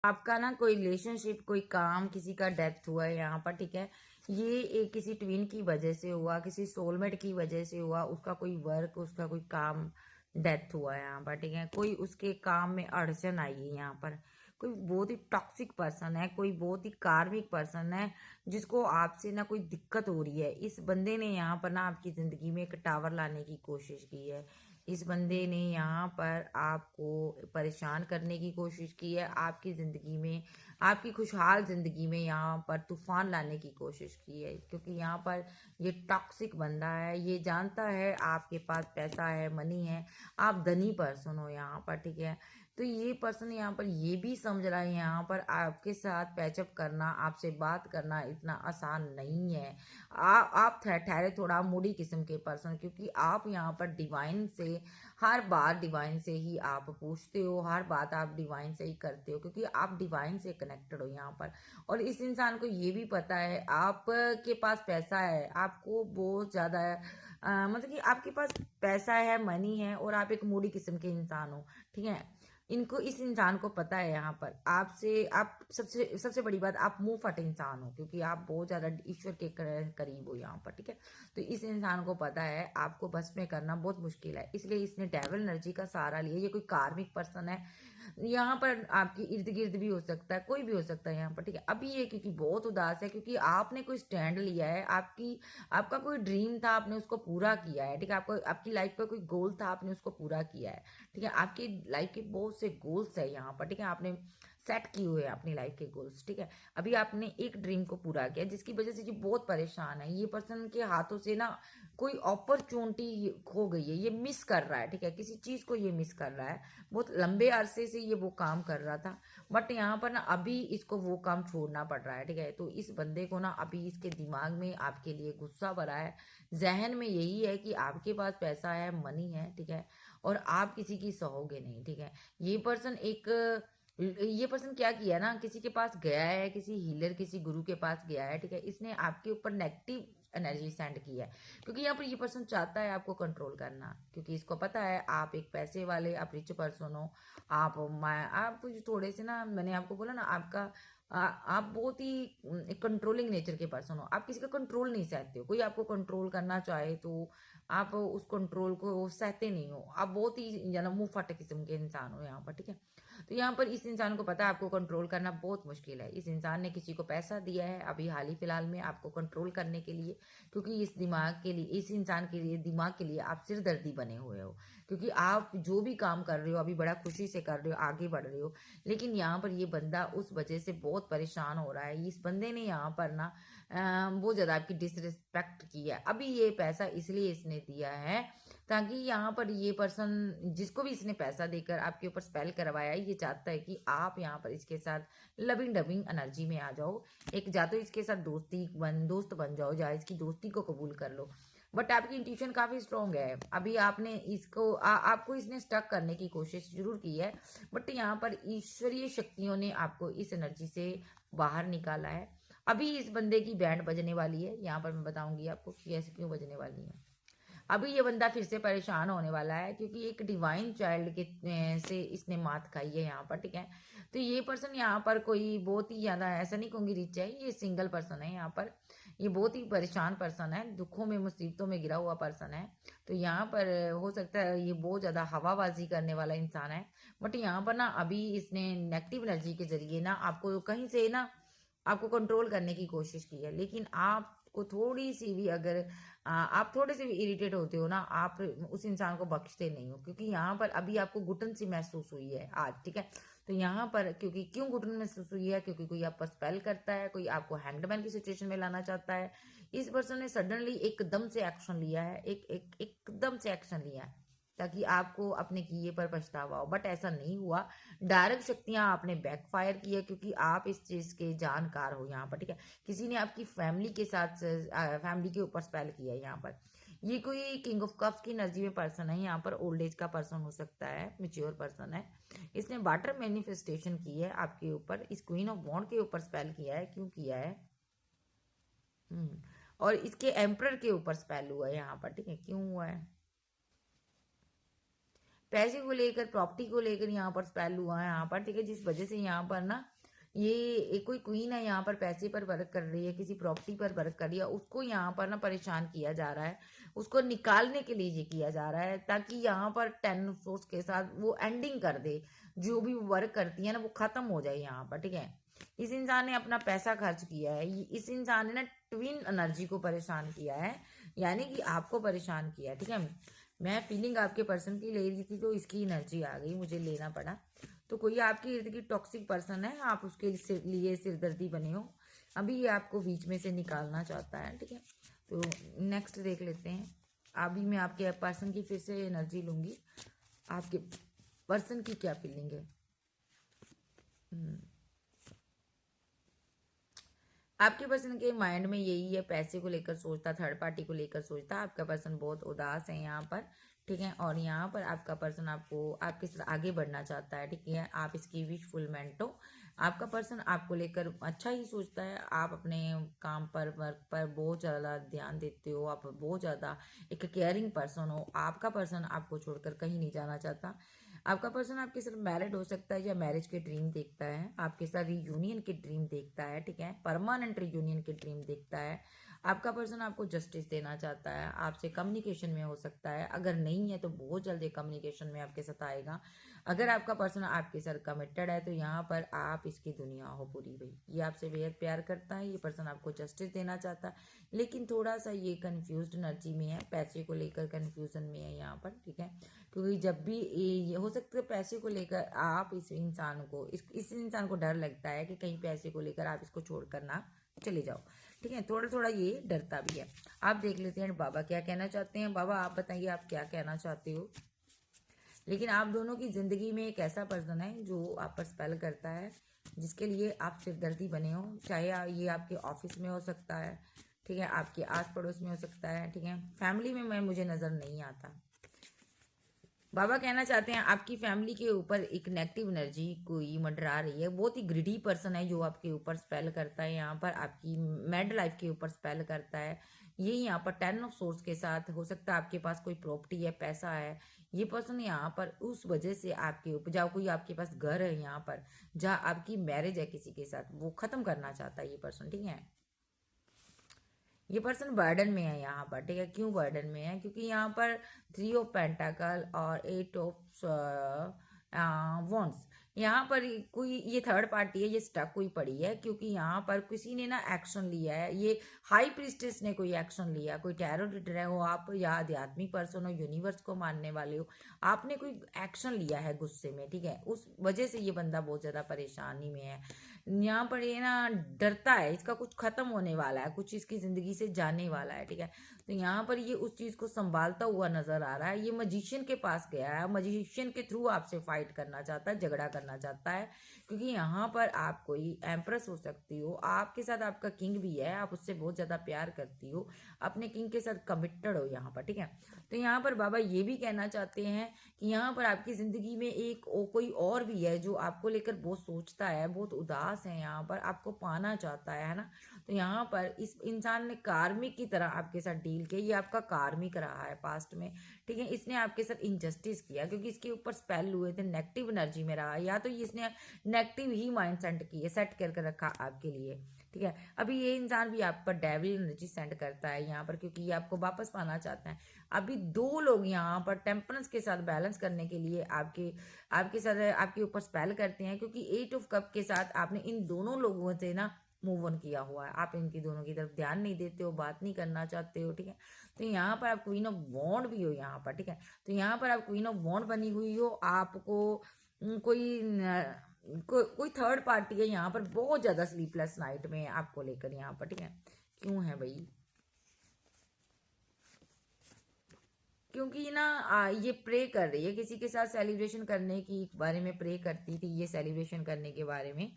आपका ना कोई रिलेशनशिप, कोई काम, किसी का डेथ हुआ है यहाँ पर, ठीक है। ये एक किसी ट्विन की वजह से हुआ, किसी सोलमेट की वजह से हुआ, उसका कोई वर्क, उसका कोई काम डेथ हुआ है यहाँ पर, ठीक है। कोई उसके काम में अड़चन आई है यहाँ पर। कोई बहुत ही टॉक्सिक पर्सन है, कोई बहुत ही कार्मिक पर्सन है, जिसको आपसे ना कोई दिक्कत हो रही है। इस बंदे ने यहाँ पर ना आपकी जिंदगी में एक टावर लाने की कोशिश की है। इस बंदे ने यहाँ पर आपको परेशान करने की कोशिश की है, आपकी ज़िंदगी में, आपकी खुशहाल ज़िंदगी में यहाँ पर तूफान लाने की कोशिश की है। क्योंकि यहाँ पर ये टॉक्सिक बंदा है, ये जानता है आपके पास पैसा है, मनी है, आप धनी पर्सन हो यहाँ पर, ठीक है। तो ये पर्सन यहाँ पर ये भी समझ रहा है यहाँ पर आपके साथ पैचअप करना, आपसे बात करना इतना आसान नहीं है। आप ठहरे थोड़ा मूडी किस्म के पर्सन, क्योंकि आप यहाँ पर डिवाइन से हर बार डिवाइन से ही आप पूछते हो, हर बात आप डिवाइन से ही करते हो, क्योंकि आप डिवाइन से कनेक्टेड हो यहाँ पर। और इस इंसान को ये भी पता है आपके पास पैसा है, आपको बहुत ज़्यादा मतलब कि आपके पास पैसा है, मनी है, और आप एक मूडी किस्म के इंसान हो, ठीक है। इनको, इस इंसान को पता है यहाँ पर आपसे, आप सबसे सबसे बड़ी बात, आप मुंह फटे इंसान हो, क्योंकि आप बहुत ज्यादा ईश्वर के करीब हो यहाँ पर, ठीक है। तो इस इंसान को पता है आपको बस में करना बहुत मुश्किल है, इसलिए इसने डेविल एनर्जी का सहारा लिया। ये कोई कार्मिक पर्सन है, यहाँ पर आपके इर्द गिर्द भी हो सकता है, कोई भी हो सकता है यहाँ पर, ठीक है। अभी ये क्योंकि बहुत उदास है, क्योंकि आपने कोई स्टैंड लिया है, आपका कोई ड्रीम था, आपने उसको पूरा किया है, ठीक है। आपको आपकी लाइफ का कोई गोल था, आपने उसको पूरा किया है, ठीक है। आपकी लाइफ के बहुत से गोल्स है यहाँ पर, ठीक है। आपने सेट किए हुए हैं अपनी लाइफ के गोल्स, ठीक है। अभी आपने एक ड्रीम को पूरा किया, जिसकी वजह से ये बहुत परेशान है। ये पर्सन के हाथों से ना कोई अपॉर्चुनिटी खो गई है, ये मिस कर रहा है, ठीक है। किसी चीज को ये मिस कर रहा है, बहुत लंबे अरसे से ये वो काम कर रहा था, बट यहाँ पर ना अभी इसको वो काम छोड़ना पड़ रहा है, ठीक है। तो इस बंदे को ना अभी इसके दिमाग में आपके लिए गुस्सा भरा है, जहन में यही है कि आपके पास पैसा है, मनी है, ठीक है, और आप किसी की सहोगे नहीं, ठीक है। ये पर्सन क्या किया ना, किसी के पास गया है, किसी हीलर, किसी गुरु के पास गया है, ठीक है। इसने आपके ऊपर नेगेटिव एनर्जी सेंड की है, क्योंकि यहाँ पर ये पर्सन चाहता है आपको कंट्रोल करना, क्योंकि इसको पता है आप एक पैसे वाले, आप रिच पर्सन हो। आप थोड़े से ना, मैंने आपको बोला ना, आप बहुत ही कंट्रोलिंग नेचर के पर्सन हो, आप किसी का कंट्रोल नहीं सहते हो। कोई आपको कंट्रोल करना चाहे तो आप उस कंट्रोल को सहते नहीं हो, आप बहुत ही मुंह फटे किस्म के इंसान हो यहाँ पर, ठीक है। तो यहाँ पर इस इंसान को पता है आपको कंट्रोल करना बहुत मुश्किल है। इस इंसान ने किसी को पैसा दिया है अभी हाल ही फिलहाल में आपको कंट्रोल करने के लिए, क्योंकि इस दिमाग के लिए, इस इंसान के लिए, दिमाग के लिए आप सिरदर्दी बने हुए हो, क्योंकि आप जो भी काम कर रहे हो अभी बड़ा खुशी से कर रहे हो, आगे बढ़ रहे हो। लेकिन यहाँ पर ये बंदा उस वजह से बहुत परेशान हो रहा है। इस बंदे ने यहाँ पर ना बहुत ज़्यादा आपकी डिसरिस्पेक्ट की है। अभी ये पैसा इसलिए इसने दिया है ताकि यहाँ पर ये पर्सन, जिसको भी इसने पैसा देकर आपके ऊपर स्पेल करवाया है, ये चाहता है कि आप यहाँ पर इसके साथ लविंग डबिंग एनर्जी में आ जाओ। एक या तो इसके साथ दोस्त बन जाओ, या इसकी दोस्ती को कबूल कर लो। बट आपकी इंट्यूशन काफी स्ट्रांग है। अभी आपने इसको आपको इसने स्टक करने की कोशिश जरूर की है, बट यहाँ पर ईश्वरीय शक्तियों ने आपको इस एनर्जी से बाहर निकाला है। अभी इस बंदे की बैंड बजने वाली है, यहाँ पर मैं बताऊंगी आपको कि ऐसे क्यों बजने वाली है। अभी ये बंदा फिर से परेशान होने वाला है, क्योंकि एक डिवाइन चाइल्ड के से इसने मात खाई है यहाँ पर, ठीक है। तो ये पर्सन यहाँ पर कोई बहुत ही ज्यादा, ऐसा नहीं कहूंगी रिच है, ये सिंगल पर्सन है यहाँ पर। ये बहुत ही परेशान पर्सन है, दुखों में मुसीबतों में गिरा हुआ पर्सन है। तो यहाँ पर हो सकता है ये बहुत ज्यादा हवाबाजी करने वाला इंसान है, बट यहाँ पर ना अभी इसने नेगेटिव एनर्जी के जरिए ना आपको कहीं से ना आपको कंट्रोल करने की कोशिश की है। लेकिन आपको थोड़ी सी भी अगर आप थोड़े से भी इरिटेट होते हो ना, आप उस इंसान को बख्शते नहीं हो, क्योंकि यहाँ पर अभी आपको घुटन सी महसूस हुई है आज, ठीक है। तो यहाँ पर क्योंकि क्यों घुटन महसूस हुई है, क्योंकि कोई आप पर स्पेल करता है, कोई आपको हैंगमैन की सिचुएशन में लाना चाहता है। इस पर्सन ने सडनली एकदम से एक्शन लिया है, एकदम से एक्शन लिया है, ताकि आपको अपने किए पर पछतावा हो, बट ऐसा नहीं हुआ। डायरेक्ट शक्तियां आपने बैकफायर की है, क्योंकि आप इस चीज के जानकार हो यहाँ पर, ठीक है। किसी ने आपकी फैमिली के साथ, फैमिली के ऊपर स्पेल किया है यहाँ पर। ये कोई किंग ऑफ कप्स की एनर्जी में पर्सन है यहाँ पर, ओल्ड एज का पर्सन हो सकता है, मेच्योर पर्सन है। इसने वाटर मैनिफेस्टेशन की है आपके ऊपर, इस क्वीन ऑफ बॉन्ड के ऊपर स्पेल किया है, क्यों किया है। और इसके एम्प्रर के ऊपर स्पेल हुआ है यहाँ पर, ठीक है। क्यों हुआ है, पैसे को लेकर, प्रॉपर्टी को लेकर यहाँ पर स्पेल हुआ है यहाँ पर, ठीक है, जिस वजह से यहाँ पर ना ये एक कोई क्वीन है यहाँ पर पैसे पर वर्क कर रही है, किसी प्रॉपर्टी पर वर्क कर रही है, उसको यहाँ पर ना परेशान किया जा रहा है, उसको निकालने के लिए ये किया जा रहा है, ताकि यहाँ पर 10 सोर्स के साथ वो एंडिंग कर दे, जो भी वर्क करती है ना वो खत्म हो जाए यहाँ पर, ठीक है। इस इंसान ने अपना पैसा खर्च किया है, इस इंसान ने ना ट्विन एनर्जी को परेशान किया है, यानी कि आपको परेशान किया है, ठीक है। मैं फीलिंग आपके पर्सन की ले रही थी तो इसकी एनर्जी आ गई, मुझे लेना पड़ा। तो कोई आपके इर्द गिर्द टॉक्सिक पर्सन है, आप उसके लिए सिरदर्दी बने हो, अभी ये आपको बीच में से निकालना चाहता है, ठीक है। तो नेक्स्ट देख लेते हैं। अभी मैं आपके पर्सन की फिर से एनर्जी लूंगी, आपके पर्सन की क्या फीलिंग है। आपके पर्सन के माइंड में यही है, पैसे को लेकर सोचता, थर्ड पार्टी को लेकर सोचता, आपका पर्सन बहुत उदास है यहाँ पर, ठीक है। और यहाँ पर आपका पर्सन आपको आपके साथ आगे बढ़ना चाहता है, ठीक है, आप इसकी विश फुलमेंट हो। आपका पर्सन आपको लेकर अच्छा ही सोचता है, आप अपने काम पर, वर्क पर बहुत ज़्यादा ध्यान देते हो, आप बहुत ज़्यादा एक केयरिंग पर्सन हो, आपका पर्सन आपको छोड़कर कहीं नहीं जाना चाहता। आपका पर्सन आपके साथ मैरिड हो सकता है या मैरिज के ड्रीम देखता है, आपके साथ रियूनियन के ड्रीम देखता है, ठीक है, परमानेंट रियूनियन के ड्रीम देखता है। आपका पर्सन आपको जस्टिस देना चाहता है, आपसे कम्युनिकेशन में हो सकता है, अगर नहीं है तो बहुत जल्दी कम्युनिकेशन में आपके साथ आएगा। अगर आपका पर्सन आपके साथ कमिटेड है तो यहाँ पर आप इसकी दुनिया हो पूरी भाई, ये आपसे बेहद प्यार करता है, ये पर्सन आपको जस्टिस देना चाहता है, लेकिन थोड़ा सा ये कंफ्यूज्ड एनर्जी में है, पैसे को लेकर कंफ्यूजन में है यहाँ पर, ठीक है। क्योंकि जब भी ये हो सकता है पैसे को लेकर आप इस इंसान को इस इंसान को डर लगता है कि कहीं पैसे को लेकर आप इसको छोड़कर ना चले जाओ, ठीक है, थोड़ा थोड़ा ये डरता भी है। आप देख लेते हैं बाबा क्या कहना चाहते हैं। बाबा आप बताइए आप क्या कहना चाहते हो। लेकिन आप दोनों की जिंदगी में एक ऐसा पर्सन है जो आप पर स्पेल करता है, जिसके लिए आप सिरदर्दी बने हो, चाहे ये आपके ऑफिस में हो सकता है, ठीक है, आपके आस पड़ोस में हो सकता है, ठीक है, फैमिली में मैं मुझे नजर नहीं आता। बाबा कहना चाहते हैं आपकी फैमिली के ऊपर एक नेगेटिव एनर्जी कोई मंडरा रही है, बहुत ही ग्रिडी पर्सन है जो आपके ऊपर स्पेल करता है, यहाँ पर आपकी मैड लाइफ के ऊपर स्पेल करता है। ये यहाँ पर 10 ऑफ सोर्स के साथ हो सकता है आपके पास कोई प्रॉपर्टी है, पैसा है, ये पर्सन यहाँ पर उस वजह से आपके ऊपर, जहाँ कोई आपके पास घर है यहाँ पर, जहाँ आपकी मैरिज है किसी के साथ, वो खत्म करना चाहता है ये पर्सन, ठीक है। ये पर्सन बर्डन में है यहाँ पर, ठीक है, क्यों बर्डन में है, क्योंकि यहाँ पर 3 ऑफ पेंटाकल और 8 ऑफ वॉन्ड्स, यहाँ पर कोई ये थर्ड पार्टी है, ये स्टक हुई पड़ी है, क्योंकि यहाँ पर किसी ने ना एक्शन लिया है, ये हाई प्रीस्टेस ने कोई एक्शन लिया, कोई टैरो रीडर हो आप या आध्यात्मिक पर्सन हो, यूनिवर्स को मानने वाले हो, आपने कोई एक्शन लिया है गुस्से में, ठीक है, उस वजह से ये बंदा बहुत ज़्यादा परेशानी में है। यहाँ पर ये ना डरता है, इसका कुछ खत्म होने वाला है, कुछ इसकी जिंदगी से जाने वाला है, ठीक है। तो यहाँ पर ये उस चीज को संभालता हुआ नजर आ रहा है, ये मजिशियन के पास गया है, मजिशियन के थ्रू आपसे फाइट करना चाहता है, झगड़ा करना चाहता है, क्योंकि यहाँ पर आप कोई एम्प्रेस हो सकती हो, आपके साथ आपका किंग भी है, आप उससे बहुत ज्यादा प्यार करती हो, अपने किंग के साथ कमिटेड हो यहाँ पर, ठीक है। तो यहाँ पर बाबा ये भी कहना चाहते हैं कि यहाँ पर आपकी जिंदगी में कोई और भी है जो आपको लेकर बहुत सोचता है, बहुत उदास है, यहाँ पर आपको पाना चाहता है ना। तो यहाँ पर इस इंसान ने कार्मिक की तरह आपके साथ डील किया, ये आपका कार्मिक रहा है पास्ट में, ठीक है, इसने आपके साथ इनजस्टिस किया, क्योंकि इसके ऊपर स्पेल हुए थे, नेगेटिव एनर्जी में रहा, या तो इसने नेगेटिव ही माइंड सेट करके रखा आपके लिए, ठीक है। अभी ये इंसान भी आप पर डेविल एनर्जी सेंड करता है यहाँ पर, क्योंकि ये आपको वापस पाना चाहता है। अभी दो लोग यहाँ पर टेम्परेंस के साथ बैलेंस करने के लिए आपके आपके साथ आपके ऊपर स्पेल करते हैं, क्योंकि 8 ऑफ कप के साथ आपने इन दोनों लोगों से ना मूव ऑन किया हुआ है, आप इनकी दोनों की तरफ ध्यान नहीं देते हो, बात नहीं करना चाहते हो, ठीक है। तो यहाँ पर आप क्वीन ऑफ वॉन्ड भी हो यहाँ पर, ठीक है। तो यहाँ पर आप क्वीन ऑफ वॉन्ड बनी हुई हो, आपको कोई थर्ड पार्टी है यहाँ पर, बहुत ज्यादा स्लीपलेस नाइट में आपको लेकर यहाँ पर, ठीक है। क्यों है भाई, क्योंकि ना ये प्रे कर रही है किसी के साथ सेलिब्रेशन करने की बारे में, प्रे करती थी ये सेलिब्रेशन करने के बारे में,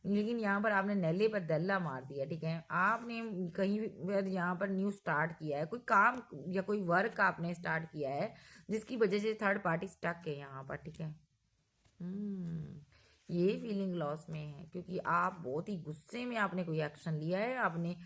लेकिन यहाँ पर आपने नल्ले पर दल्ला मार दिया, ठीक है। आपने कहीं पर यहाँ पर न्यू स्टार्ट किया है, कोई काम या कोई वर्क आपने स्टार्ट किया है, जिसकी वजह से थर्ड पार्टी स्टक है यहाँ पर, ठीक है। ये फीलिंग लॉस में है, क्योंकि आप बहुत ही गुस्से में आपने कोई एक्शन लिया है, आपने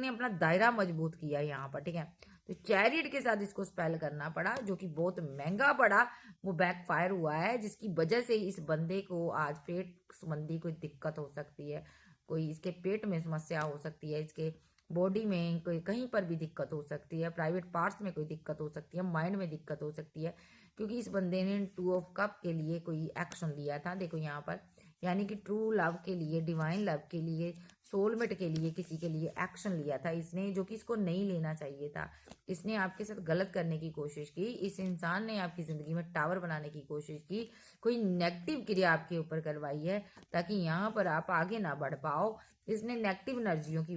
अपना दायरा मजबूत किया है यहाँ पर, ठीक है। तो चैरियट के साथ इसको स्पेल करना पड़ा, जो कि बहुत महंगा पड़ा, वो बैकफायर हुआ है, जिसकी वजह से इस बंदे को आज पेट संबंधी कोई दिक्कत हो सकती है, कोई इसके पेट में समस्या हो सकती है, इसके बॉडी में कोई कहीं पर भी दिक्कत हो सकती है, प्राइवेट पार्ट्स में कोई दिक्कत हो सकती है, माइंड में दिक्कत हो सकती है, क्योंकि इस बंदे ने 2 ऑफ कप के लिए कोई एक्शन लिया था। देखो यहाँ पर, यानी कि ट्रू लव के लिए, डिवाइन लव के लिए, सोलमेट के लिए, किसी के लिए एक्शन लिया था इसने, जो कि इसको नहीं लेना चाहिए था। इसने आपके साथ गलत करने की कोशिश की, इस इंसान ने आपकी ज़िंदगी में टावर बनाने की कोशिश की, कोई नेगेटिव क्रिया आपके ऊपर करवाई है, ताकि यहाँ पर आप आगे ना बढ़ पाओ। इसने नेगेटिव एनर्जियों की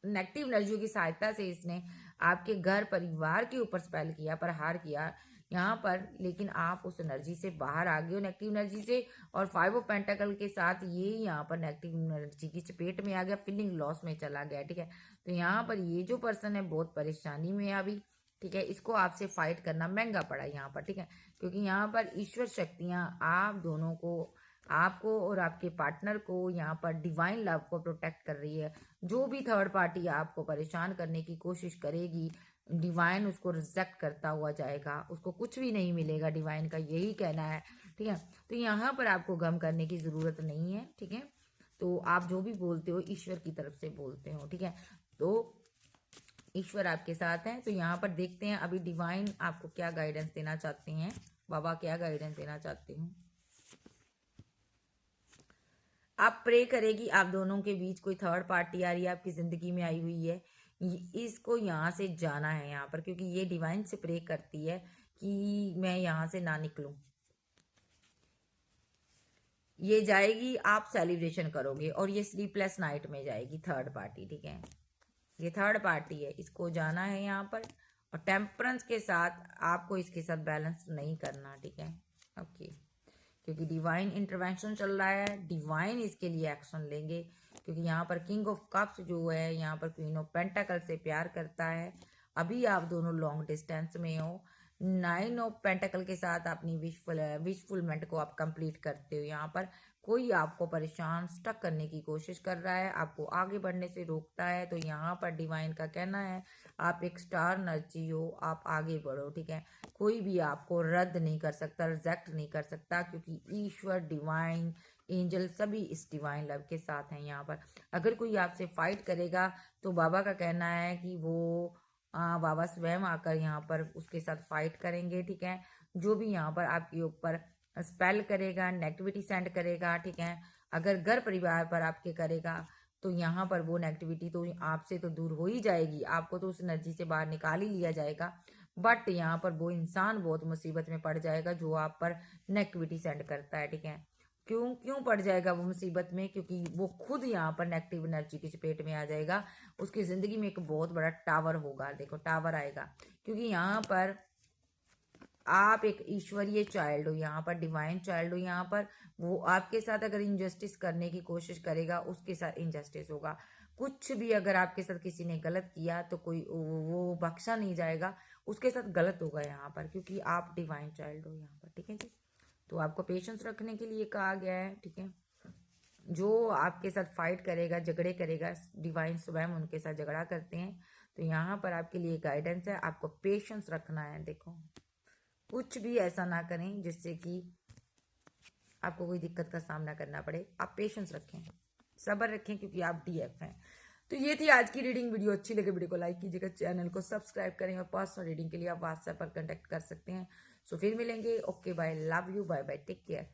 नेगेटिव एनर्जियों की सहायता से इसने आपके घर परिवार के ऊपर स्पेल किया, पर हार किया यहाँ पर, लेकिन आप उस एनर्जी से बाहर आ गए हो, नेगेटिव एनर्जी से। और 5 ऑफ पेंटाकल के साथ ये यहाँ पर नेगेटिव एनर्जी की चपेट में आ गया, फीलिंग लॉस में चला गया, ठीक है। तो यहाँ पर ये जो पर्सन है बहुत परेशानी में है अभी, ठीक है। इसको आपसे फाइट करना महंगा पड़ा यहाँ पर, ठीक है, क्योंकि यहाँ पर ईश्वर शक्तियाँ आप दोनों को, आपको और आपके पार्टनर को यहाँ पर डिवाइन लव को प्रोटेक्ट कर रही है। जो भी थर्ड पार्टी आपको परेशान करने की कोशिश करेगी, डिवाइन उसको रिजेक्ट करता हुआ जाएगा, उसको कुछ भी नहीं मिलेगा, डिवाइन का यही कहना है, ठीक है। तो यहाँ पर आपको गम करने की ज़रूरत नहीं है, ठीक है। तो आप जो भी बोलते हो ईश्वर की तरफ से बोलते हो, ठीक है। तो ईश्वर आपके साथ हैं। तो यहाँ पर देखते हैं अभी डिवाइन आपको क्या गाइडेंस देना चाहते हैं, बाबा क्या गाइडेंस देना चाहते हैं। आप प्रे करें कि आप दोनों के बीच कोई थर्ड पार्टी आ रही है, आपकी ज़िंदगी में आई हुई है, इसको यहाँ से जाना है यहाँ पर, क्योंकि ये डिवाइन से प्रे करती है कि मैं यहाँ से ना निकलूं। ये जाएगी, आप सेलिब्रेशन करोगे, और ये स्लीपलेस नाइट में जाएगी थर्ड पार्टी, ठीक है। ये थर्ड पार्टी है, इसको जाना है यहाँ पर, और टेम्परेंस के साथ आपको इसके साथ बैलेंस नहीं करना, ठीक है, ओके। क्योंकि डिवाइन इंटरवेंशन चल रहा है, डिवाइन इसके लिए एक्शन लेंगे, क्योंकि यहाँ पर किंग ऑफ कप्स जो है यहाँ पर क्वीन ऑफ पेंटाकल से प्यार करता है। अभी आप दोनों लॉन्ग डिस्टेंस में हो। 9 ऑफ पेंटाकल के साथ अपनी विशफुलमेंट को आप कंप्लीट करते हो। यहाँ पर कोई आपको परेशान स्टक करने की कोशिश कर रहा है, आपको आगे बढ़ने से रोकता है। तो यहाँ पर डिवाइन का कहना है आप एक स्टार एनर्जी हो, आप आगे बढ़ो, ठीक है। कोई भी आपको रद्द नहीं कर सकता, रिजेक्ट नहीं कर सकता, क्योंकि ईश्वर, डिवाइन, एंजल सभी इस डिवाइन लव के साथ हैं यहाँ पर। अगर कोई आपसे फाइट करेगा तो बाबा का कहना है कि वो बाबा स्वयं आकर यहाँ पर उसके साथ फाइट करेंगे, ठीक है। जो भी यहाँ पर आपके ऊपर स्पेल करेगा, नेगेटिविटी सेंड करेगा, ठीक है, अगर घर परिवार पर आपके करेगा तो यहाँ पर वो नेगेटिविटी तो आपसे तो दूर हो ही जाएगी, आपको तो उस एनर्जी से बाहर निकाल ही लिया जाएगा। बट यहाँ पर वो इंसान बहुत मुसीबत में पड़ जाएगा जो आप पर नेगेटिविटी सेंड करता है, ठीक है। क्यों क्यों पड़ जाएगा वो मुसीबत में? क्योंकि वो खुद यहाँ पर नेगेटिव एनर्जी की चपेट में आ जाएगा। उसकी ज़िंदगी में एक बहुत बड़ा टावर होगा, देखो टावर आएगा, क्योंकि यहाँ पर आप एक ईश्वरीय चाइल्ड हो, यहाँ पर डिवाइन चाइल्ड हो। यहाँ पर वो आपके साथ अगर इंजस्टिस करने की कोशिश करेगा, उसके साथ इंजस्टिस होगा। कुछ भी अगर आपके साथ किसी ने गलत किया तो कोई वो बख्शा नहीं जाएगा, उसके साथ गलत होगा यहाँ पर, क्योंकि आप डिवाइन चाइल्ड हो यहाँ पर, ठीक है जी। तो आपको पेशेंस रखने के लिए कहा गया है, ठीक है। जो आपके साथ फाइट करेगा, झगड़े करेगा, डिवाइन स्वयं उनके साथ झगड़ा करते हैं। तो यहाँ पर आपके लिए गाइडेंस है, आपको पेशेंस रखना है। देखो कुछ भी ऐसा ना करें जिससे कि आपको कोई दिक्कत का सामना करना पड़े। आप पेशेंस रखें, सब्र रखें, क्योंकि आप डीएफ हैं। तो ये थी आज की रीडिंग। वीडियो अच्छी लगे वीडियो को लाइक कीजिएगा, चैनल को सब्सक्राइब करें, और पर्सनल रीडिंग के लिए आप व्हाट्सएप पर कांटेक्ट कर सकते हैं। सो फिर मिलेंगे। Okay bye, love you, bye bye, take care.